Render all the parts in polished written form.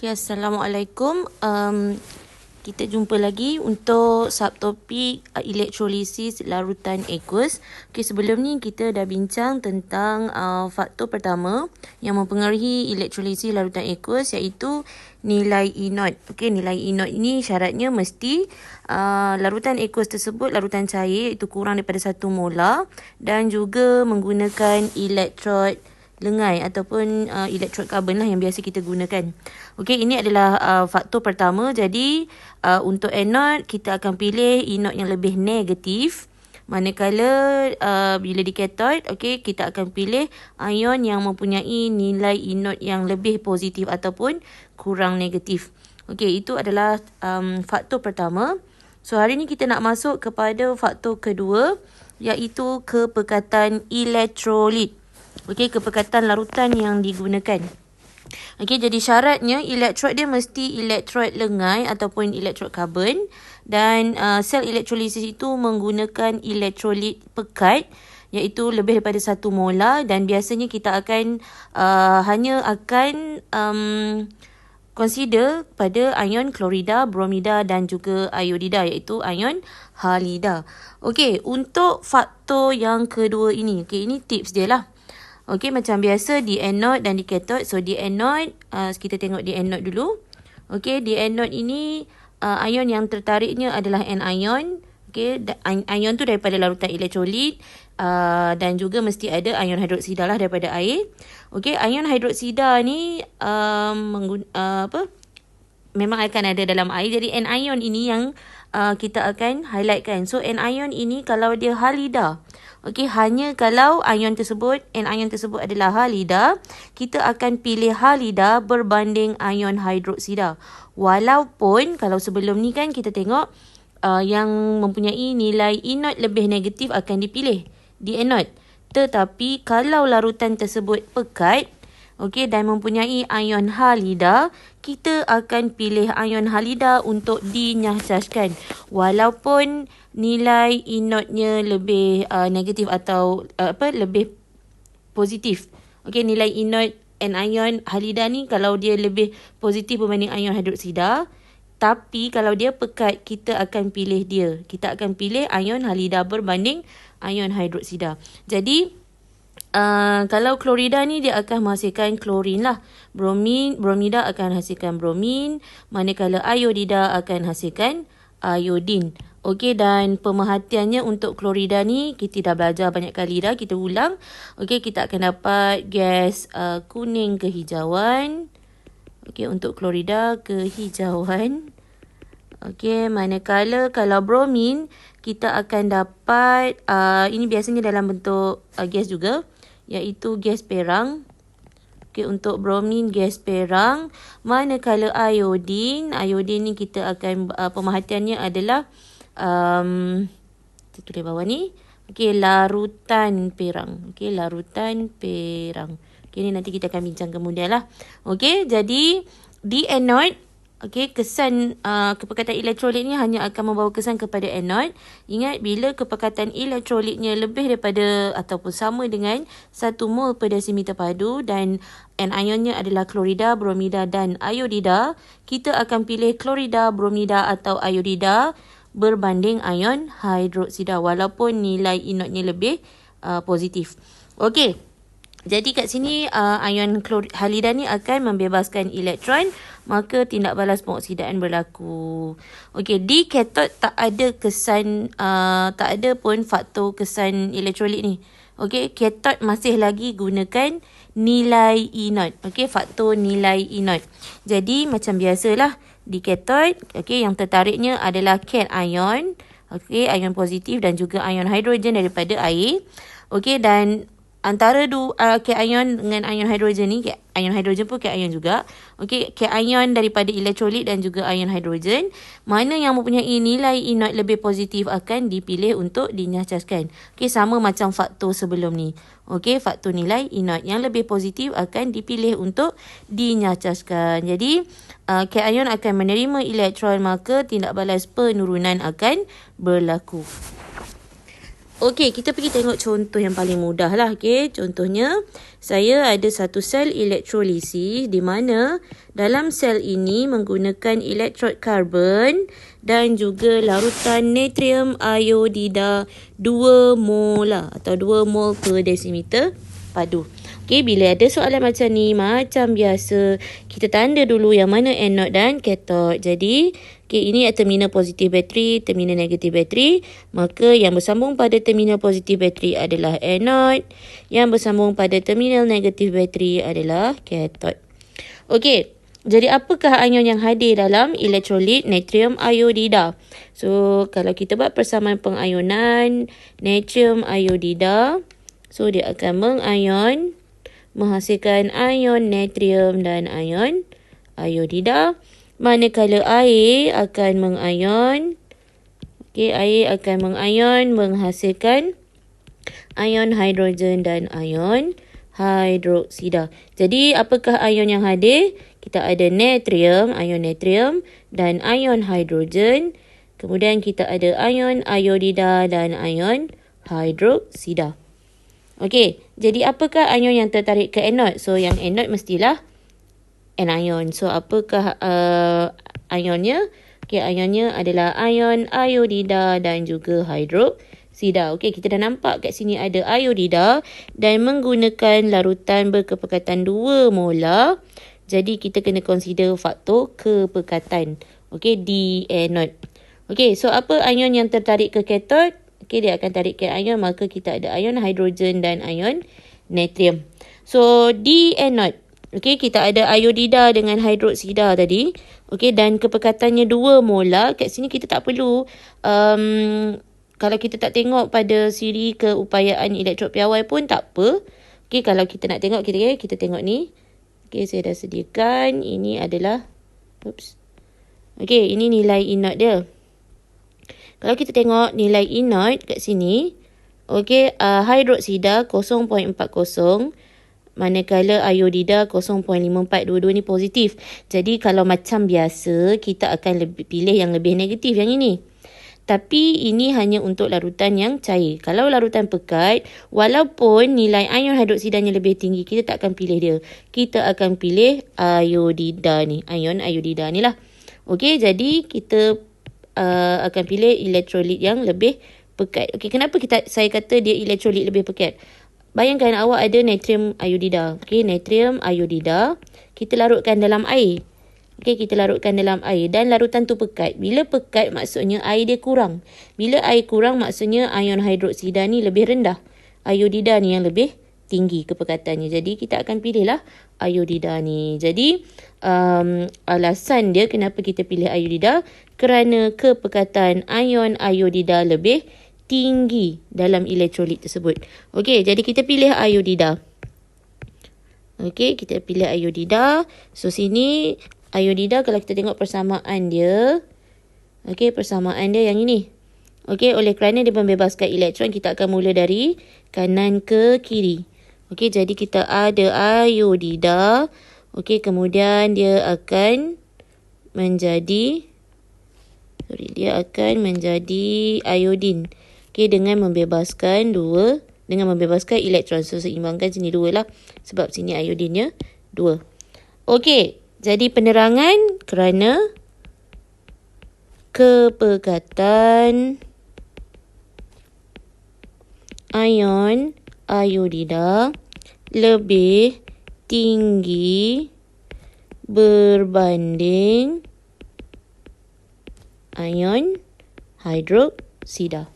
Okay, Assalamualaikum. Kita jumpa lagi untuk subtopik elektrolisis larutan aqueous. Okay, sebelum ni kita dah bincang tentang faktor pertama yang mempengaruhi elektrolisis larutan aqueous, iaitu nilai E0. Okay, nilai E0 ini syaratnya mesti larutan aqueous tersebut, larutan cair, iaitu kurang daripada 1 molar dan juga menggunakan elektrod lengai ataupun elektrod karbon lah yang biasa kita gunakan. Okey, ini adalah faktor pertama. Jadi untuk anode kita akan pilih E0 yang lebih negatif. Manakala bila di cathode, okey, kita akan pilih ion yang mempunyai nilai E0 yang lebih positif ataupun kurang negatif. Okey, itu adalah faktor pertama. So hari ni kita nak masuk kepada faktor kedua, iaitu kepekatan elektrolit. Okey, kepekatan larutan yang digunakan. Okey, jadi syaratnya elektrod dia mesti elektrod lengai ataupun elektrod karbon, dan sel elektrolisis itu menggunakan elektrolit pekat, iaitu lebih daripada 1 molar, dan biasanya kita akan hanya akan consider pada ion klorida, bromida dan juga iodida, iaitu ion halida. Okey, untuk faktor yang kedua ini, okey, ini tips dia lah. Okey, macam biasa di anode dan di cathode. So di anode, kita tengok di anode dulu. Okey, di anode ini ion yang tertariknya adalah anion. Okey, ion tu daripada larutan elektrolit, dan juga mesti ada ion hidroksida lah daripada air. Okey, ion hidroksida ni memang akan ada dalam air. Jadi anion ini yang kita akan highlightkan. So anion ini kalau dia halida, okey, hanya kalau anion tersebut adalah halida, kita akan pilih halida berbanding ion hidroksida. Walaupun kalau sebelum ni kan kita tengok yang mempunyai nilai E0 lebih negatif akan dipilih di anode. Tetapi kalau larutan tersebut pekat, okey, dan mempunyai ion halida, kita akan pilih ion halida untuk dinyahcaskan. Walaupun nilai E0-nya lebih negatif atau lebih positif. Okey, nilai E0 anion halida ni kalau dia lebih positif berbanding ion hidroksida, tapi kalau dia pekat, kita akan pilih dia. Kita akan pilih ion halida berbanding ion hidroksida. Jadi kalau klorida ni dia akan menghasilkan klorin lah. Bromida akan hasilkan bromin. Manakala iodida akan hasilkan iodin. Okey, dan pemerhatiannya untuk klorida ni kita dah belajar banyak kali dah. Kita ulang. Okey, kita akan dapat gas kuning kehijauan. Okey, untuk klorida kehijauan. Okey, manakala kalau bromin kita akan dapat ini biasanya dalam bentuk gas juga, iaitu gas perang. Okey, untuk bromin gas perang. Manakala iodin ni kita akan pemerhatiannya adalah kita tulis bawah ni. Okey, larutan perang. Okey, larutan perang. Okey, ni nanti kita akan bincang kemudian lah. Okey, jadi di anode, okey, kesan kepekatan elektrolit ni hanya akan membawa kesan kepada anode. Ingat, bila kepekatan elektrolitnya lebih daripada ataupun sama dengan 1 mol per desimeter padu dan anionnya adalah klorida, bromida dan iodida, kita akan pilih klorida, bromida atau iodida berbanding ion hidroksida walaupun nilai E0-nya lebih positif. Okey. Jadi kat sini ion halida ni akan membebaskan elektron, maka tindak balas pengoksidaan berlaku. Okey, di cathode tak ada kesan, tak ada pun faktor kesan elektrolit ni. Okey, cathode masih lagi gunakan nilai E0. Okey, faktor nilai E0. Jadi macam biasalah di cathode, okey, yang tertariknya adalah cation, okey, ion positif dan juga ion hidrogen daripada air. Okey, dan antara cation dengan ion hidrogen ni, ion hidrogen pun cation juga. Okey, cation daripada elektrolit dan juga ion hidrogen, mana yang mempunyai nilai E0 lebih positif akan dipilih untuk dinyahcaskan. Okey, sama macam faktor sebelum ni. Okey, faktor nilai E0 yang lebih positif akan dipilih untuk dinyahcaskan. Jadi cation akan menerima elektron, maka tindak balas penurunan akan berlaku. Okey, kita pergi tengok contoh yang paling mudah lah. Okey, contohnya saya ada satu sel elektrolisis di mana dalam sel ini menggunakan elektrod karbon dan juga larutan natrium iodida 2 molar atau 2 mol per desimeter padu. Okey, bila ada soalan macam ni, macam biasa, kita tanda dulu yang mana anode dan kathod. Jadi, ini terminal positif bateri, terminal negatif bateri. Maka yang bersambung pada terminal positif bateri adalah anode. Yang bersambung pada terminal negatif bateri adalah kathod. Okey, jadi apakah ion yang hadir dalam elektrolit natrium iodida? So, kalau kita buat persamaan pengayonan natrium iodida, so dia akan menghasilkan ion natrium dan ion iodida. Manakala air akan mengayon, air akan mengayon menghasilkan ion hidrogen dan ion hidroksida. Jadi apakah ion yang hadir? Kita ada natrium, ion natrium dan ion hidrogen. Kemudian kita ada ion iodida dan ion hidroksida. Okey, jadi apakah ion yang tertarik ke anode? So, yang anode mestilah anion. So, apakah ionnya? Okey, ionnya adalah ion iodida dan juga hidroksida. Okey, kita dah nampak kat sini ada iodida dan menggunakan larutan berkepekatan 2 molar. Jadi, kita kena consider faktor kepekatan. Okey, di anode. Okey, so apa ion yang tertarik ke kathod? Okey, dia akan tarik ke ion, maka kita ada ion hidrogen dan ion natrium. So, di anode, okey, kita ada iodida dengan hidroksida tadi. Okey, dan kepekatannya 2 molar. Kat sini kita tak perlu, kalau kita tak tengok pada siri keupayaan elektrod piawai pun tak apa. Okey, kalau kita nak tengok, kita tengok ni. Okey, saya dah sediakan. Ini adalah, okey, ini nilai inert dia. Kalau kita tengok nilai inert kat sini, okey, hidroksida 0.40, manakala iodida 0.54. Dua-dua ni positif. Jadi kalau macam biasa, kita akan pilih yang lebih negatif yang ini. Tapi ini hanya untuk larutan yang cair. Kalau larutan pekat, walaupun nilai ion hidroksidanya lebih tinggi, kita tak akan pilih dia. Kita akan pilih iodida ni. Ion iodida ni lah. Okey, jadi kita akan pilih elektrolit yang lebih pekat. Okey, kenapa saya kata dia elektrolit lebih pekat? Bayangkan awak ada natrium iodida. Okey, natrium iodida kita larutkan dalam air. Okey, kita larutkan dalam air dan larutan tu pekat. Bila pekat maksudnya air dia kurang. Bila air kurang maksudnya ion hidroksida ni lebih rendah. Iodida ni yang lebih tinggi kepekatannya. Jadi kita akan pilihlah iodida ni. Jadi alasan dia kenapa kita pilih iodida, kerana kepekatan ion iodida lebih tinggi dalam elektrolit tersebut. Okey, jadi kita pilih iodida. Okey, kita pilih iodida. So, sini iodida kalau kita tengok persamaan dia. Okey, persamaan dia yang ini. Okey, oleh kerana dia membebaskan elektron, kita akan mula dari kanan ke kiri. Okey, jadi kita ada iodida. Okey, kemudian dia akan menjadi iodin. Okey, dengan membebaskan elektron. So, seimbangkan sini 2 lah. Sebab sini iodinnya 2. Okey, jadi penerangan kerana kepekatan ion iodida lebih tinggi berbanding ion hidroksida.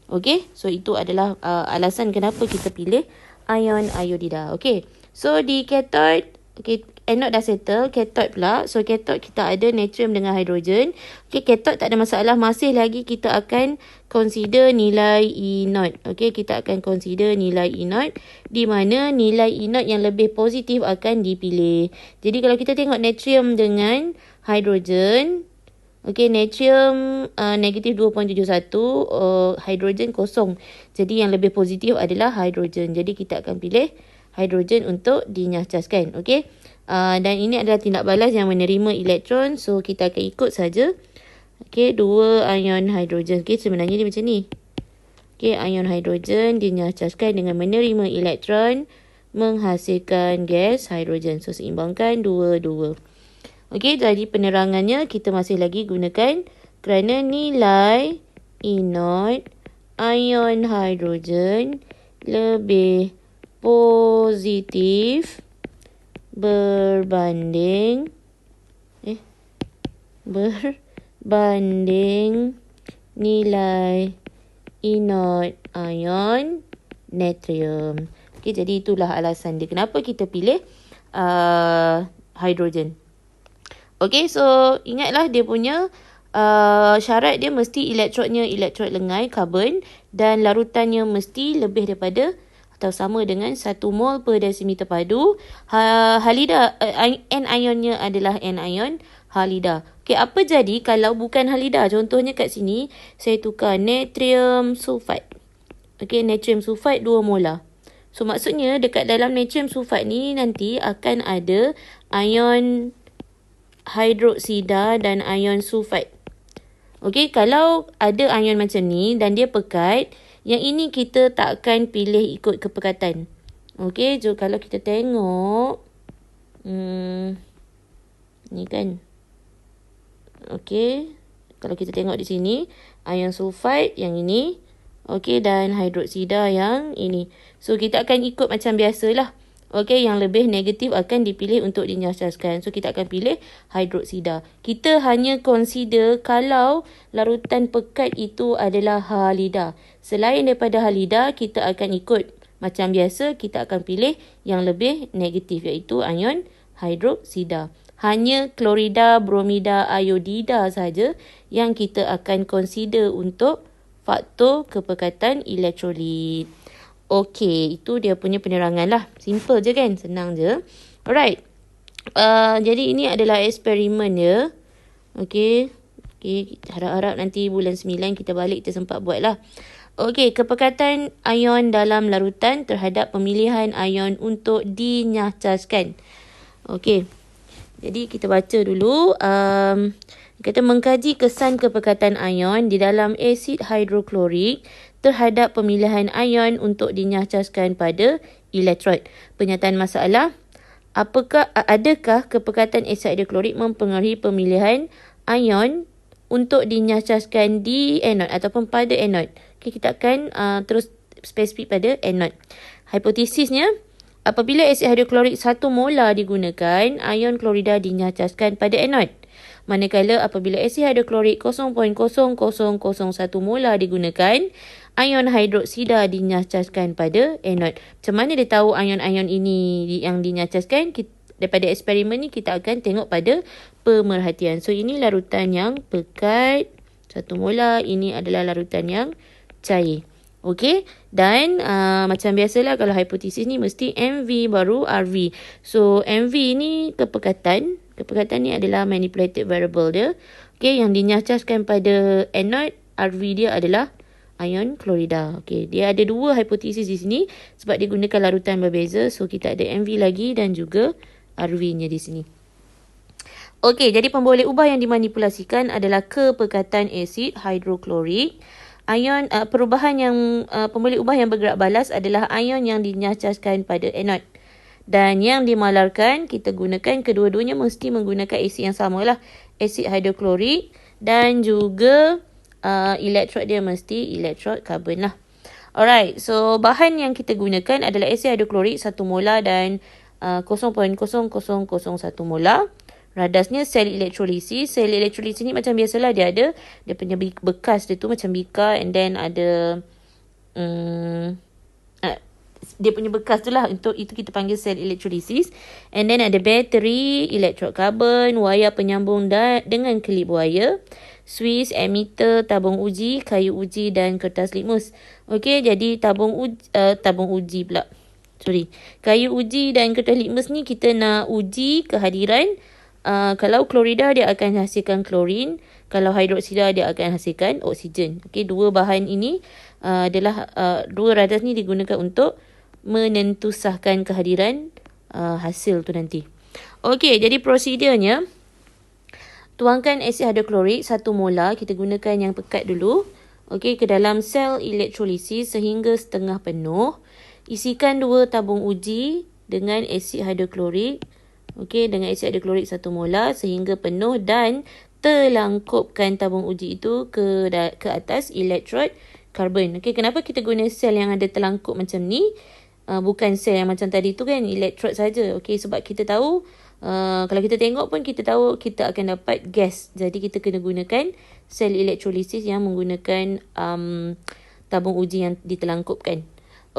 Okey, so itu adalah alasan kenapa kita pilih ion iodida. Okey, so di kathod, okey, anode dah settle, kathod pula. So kathod kita ada natrium dengan hidrogen. Okey, kathod tak ada masalah, masih lagi kita akan consider nilai inert. Okey, kita akan consider nilai inert di mana nilai inert yang lebih positif akan dipilih. Jadi kalau kita tengok natrium dengan hidrogen, okey, natrium negatif 2.71, hidrogen kosong. Jadi yang lebih positif adalah hidrogen. Jadi kita akan pilih hidrogen untuk dinyahcaskan. Okey. Dan ini adalah tindak balas yang menerima elektron. So kita akan ikut saja. Okey, 2 ion hidrogen. Okey, sebenarnya dia macam ni. Okey, ion hidrogen dinyahcaskan dengan menerima elektron menghasilkan gas hidrogen. So, seimbangkan 2-2. Okey, jadi penerangannya kita masih lagi gunakan kerana nilai E0 ion hidrogen lebih positif berbanding nilai E0 ion natrium. Okay, jadi itulah alasan dia kenapa kita pilih hidrogen. Okay, so ingatlah dia punya syarat dia mesti elektrodnya elektrod lengai karbon dan larutannya mesti lebih daripada atau sama dengan 1 mol per desimeter padu. Halida, N-ionnya adalah N-ion halida. Okay, apa jadi kalau bukan halida? Contohnya kat sini, saya tukar natrium sulfide. Okay, natrium sulfide 2 molar. So, maksudnya dekat dalam natrium sulfide ni nanti akan ada ion hidroksida dan ion sulfide. Okay, kalau ada ion macam ni dan dia pekat, yang ini kita tak akan pilih ikut kepekatan. Okay, so kalau kita tengok, ni kan. Okay, kalau kita tengok di sini, ion sulfide yang ini, okay, dan hidroksida yang ini. So, kita akan ikut macam biasalah. Okay, yang lebih negatif akan dipilih untuk dinyahcaskan. So, kita akan pilih hidroksida. Kita hanya consider kalau larutan pekat itu adalah halida. Selain daripada halida, kita akan ikut macam biasa, kita akan pilih yang lebih negatif iaitu ion hidroksida. Hanya klorida, bromida, iodida saja yang kita akan consider untuk faktor kepekatan elektrolit. Okey, itu dia punya penerangan lah. Simple je kan? Senang je. Alright. Jadi ini adalah eksperimen dia. Okey. Okey, harap-harap nanti bulan 9 kita balik kita sempat buat lah. Okey, kepekatan ion dalam larutan terhadap pemilihan ion untuk dinyahcaskan. Okey. Jadi kita baca dulu. Kita mengkaji kesan kepekatan ion di dalam asid hidroklorik terhadap pemilihan ion untuk dinyahcaskan pada elektrod. Pernyataan masalah, adakah kepekatan asid hidroklorik mempengaruhi pemilihan ion untuk dinyahcaskan di anod ataupun pada anod? Okay, kita akan terus spesifik pada anod. Hipotesisnya, apabila asid hidroklorik 1 molar digunakan, ion klorida dinyahcaskan pada anod. Manakala apabila asid hidroklorik 0.00001 molar digunakan, ion hidroksida dinyahcaskan pada anod. Macam mana dia tahu ion-ion ini yang dinyahcaskan? Daripada eksperimen ni kita akan tengok pada pemerhatian. So, ini larutan yang pekat 1 molar. Ini adalah larutan yang cair. Okey. Dan macam biasalah kalau hipotesis ni mesti MV baru RV. So, MV ni kepekatan. Kepekatan ni adalah manipulated variable dia. Okey, yang dinyahcaskan pada anod, RV dia adalah ion klorida. Okey, dia ada 2 hipotesis di sini sebab dia gunakan larutan berbeza. So, kita ada MV lagi dan juga RV-nya di sini. Okey, jadi pemboleh ubah yang dimanipulasikan adalah kepekatan asid hidroklorik. Ion perubahan yang pemboleh ubah yang bergerak balas adalah ion yang dinyahcaskan pada anod. Dan yang dimalarkan, kita gunakan kedua-duanya mesti menggunakan asid yang samalah. Asid hidroklorik dan juga elektrod dia mesti elektrod karbon lah. Alright, so bahan yang kita gunakan adalah asid hidroklorik 1 molar dan 0.0001 molar. Radasnya sel elektrolisis. Sel elektrolisis ni macam biasalah dia ada. Dia punya bekas dia tu macam bika and then ada dia punya bekas tu lah. Untuk itu kita panggil sel elektrolisis. And then ada bateri, elektrod karbon, wayar penyambung dengan kelip wayar, Swiss, emitter, tabung uji, kayu uji dan kertas litmus. Okey, jadi kayu uji dan kertas litmus ni kita nak uji kehadiran. Kalau klorida dia akan hasilkan klorin, kalau hidroksida dia akan hasilkan oksigen. Okey, 2 bahan ini adalah 2 radas ni digunakan untuk menentusahkan kehadiran hasil tu nanti. Okey, jadi prosedurnya, tuangkan asid hidroklorik 1 molar. Kita gunakan yang pekat dulu. ke dalam sel elektrolisis sehingga setengah penuh. Isikan 2 tabung uji dengan asid hidroklorik. Dengan asid hidroklorik 1 molar sehingga penuh dan terlangkupkan tabung uji itu ke atas elektrod karbon. Kenapa kita guna sel yang ada terlangkup macam ni? Bukan sel yang macam tadi tu kan, elektrod saja. Sebab kita tahu kalau kita tengok pun kita tahu kita akan dapat gas. Jadi kita kena gunakan sel elektrolisis yang menggunakan tabung uji yang diterlangkupkan.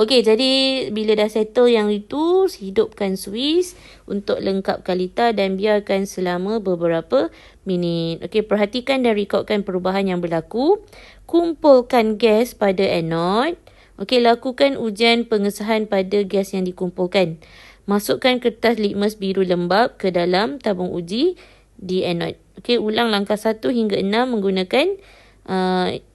Jadi bila dah settle yang itu, hidupkan suis untuk lengkapkan lita dan biarkan selama beberapa minit. Perhatikan dan rekodkan perubahan yang berlaku. Kumpulkan gas pada anod. Lakukan ujian pengesahan pada gas yang dikumpulkan. Masukkan kertas litmus biru lembap ke dalam tabung uji di anod. Ulang langkah 1 hingga 6 menggunakan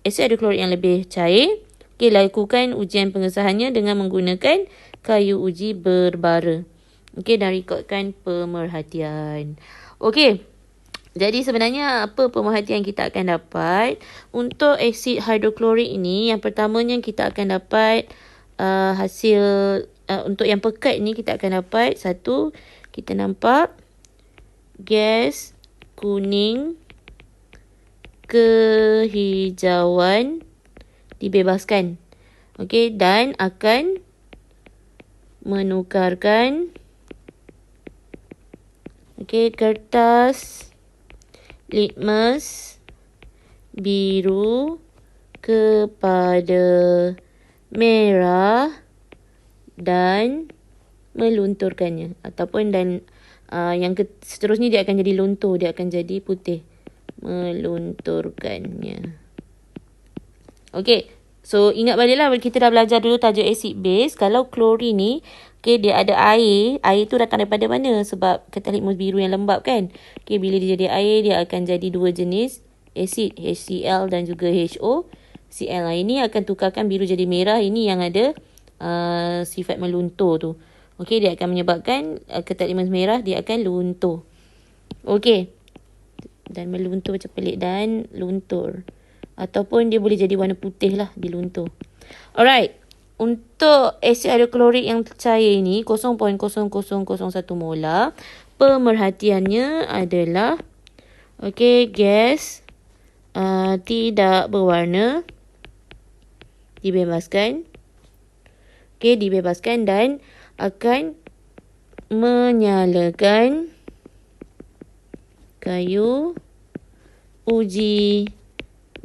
asid hidroklorik yang lebih cair. Lakukan ujian pengesahannya dengan menggunakan kayu uji berbara. Dan rekodkan pemerhatian. Jadi sebenarnya apa pemerhatian kita akan dapat untuk asid hidroklorik ini? Yang pertamanya kita akan dapat hasil untuk yang pekat ni kita akan dapat satu, kita nampak gas kuning kehijauan dibebaskan. Dan akan menukarkan kertas litmus biru kepada merah dan melunturkannya. Yang seterusnya dia akan jadi luntur, dia akan jadi putih. Melunturkannya. So ingat baliklah kita dah belajar dulu tajuk acid base. Kalau klorin ni dia ada air. Air tu datang daripada mana? Sebab kertas litmus biru yang lembap kan. Bila dia jadi air, dia akan jadi 2 jenis acid, HCl dan juga HOCl. Ini akan tukarkan biru jadi merah. Ini yang ada sifat meluntur tu. Dia akan menyebabkan kertas litmus merah dia akan luntur. Dan meluntur macam pelik dan luntur. Ataupun dia boleh jadi warna putih lah diluntur. Alright. Untuk asid hidroklorik yang cair ini 0.0001 molar. Pemerhatiannya adalah gas tidak berwarna dibebaskan. Dibebaskan dan akan menyalakan kayu uji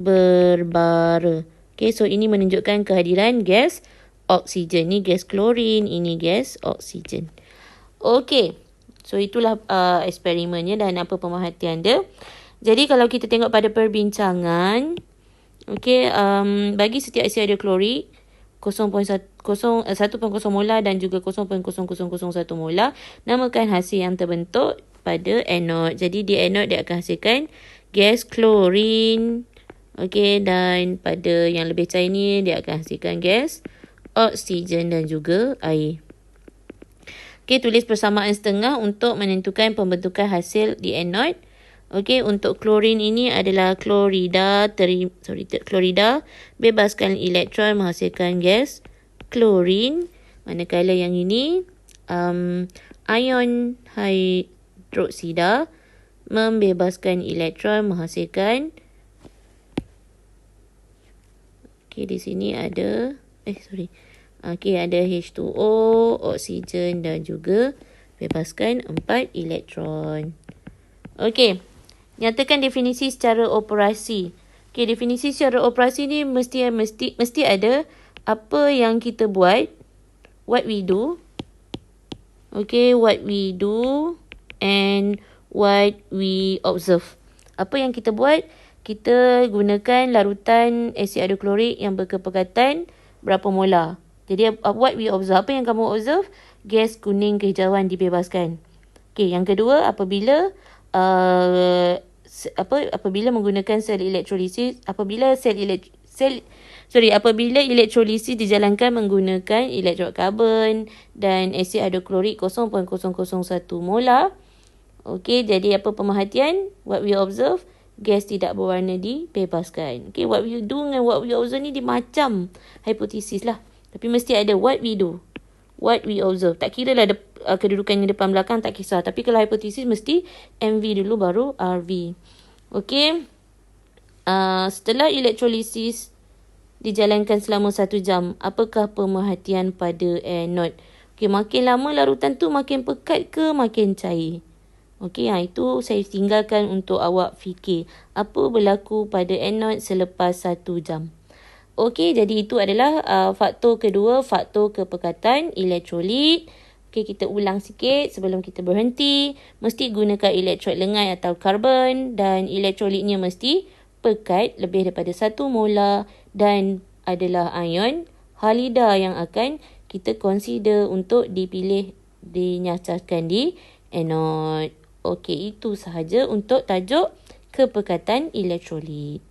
berbara. So ini menunjukkan kehadiran gas oksigen. Ni gas klorin, ini gas oksigen. So itulah eksperimennya dan apa pemerhatian dia. Jadi kalau kita tengok pada perbincangan, bagi setiap asid hidroklorik 1.0 molar dan juga 0.0001 molar, namakan hasil yang terbentuk pada anod. Jadi di anod dia akan hasilkan gas klorin. Dan pada yang lebih cair ni dia akan hasilkan gas oksigen dan juga air. Tulis persamaan setengah untuk menentukan pembentukan hasil di anod. Untuk klorin ini adalah klorida bebaskan elektron menghasilkan gas klorin. Manakala yang ini ion hidroksida membebaskan elektron menghasilkan di sini ada ada H2O, oksigen dan juga bebaskan 4 elektron. Nyatakan definisi secara operasi. Definisi secara operasi ni mesti ada apa yang kita buat, what we do. What we do and what we observe. Apa yang kita buat? Kita gunakan larutan asid hidroklorik yang berkepekatan berapa molar. Jadi what we observe, apa yang kamu observe? Gas kuning kehijauan dibebaskan. Yang kedua, apabila menggunakan sel elektrolisis, apabila elektrolisis dijalankan menggunakan elektrod karbon dan asid hidroklorik 0.001 molar. Jadi apa pemerhatian? What we observe? gas tidak berwarna dibebaskan. Okay, what we do dengan what we observe ni dia macam hipotesis lah. Tapi mesti ada what we do, what we observe. Tak kira lah kedudukannya depan belakang, tak kisah. Tapi kalau hipotesis mesti MV dulu baru RV. Okay. Setelah elektrolisis dijalankan selama 1 jam, apakah pemerhatian pada anode? Okay, makin lama larutan tu makin pekat ke makin cair? Okey, itu saya tinggalkan untuk awak fikir. Apa berlaku pada anode selepas 1 jam. Okey, jadi itu adalah faktor kedua, faktor kepekatan elektrolit. Okey, kita ulang sikit sebelum kita berhenti. Mesti gunakan elektrod lengai atau karbon dan elektrolitnya mesti pekat lebih daripada 1 molar dan adalah ion halida yang akan kita consider untuk dinyaskan di anode. Okey, itu sahaja untuk tajuk kepekatan elektrolit.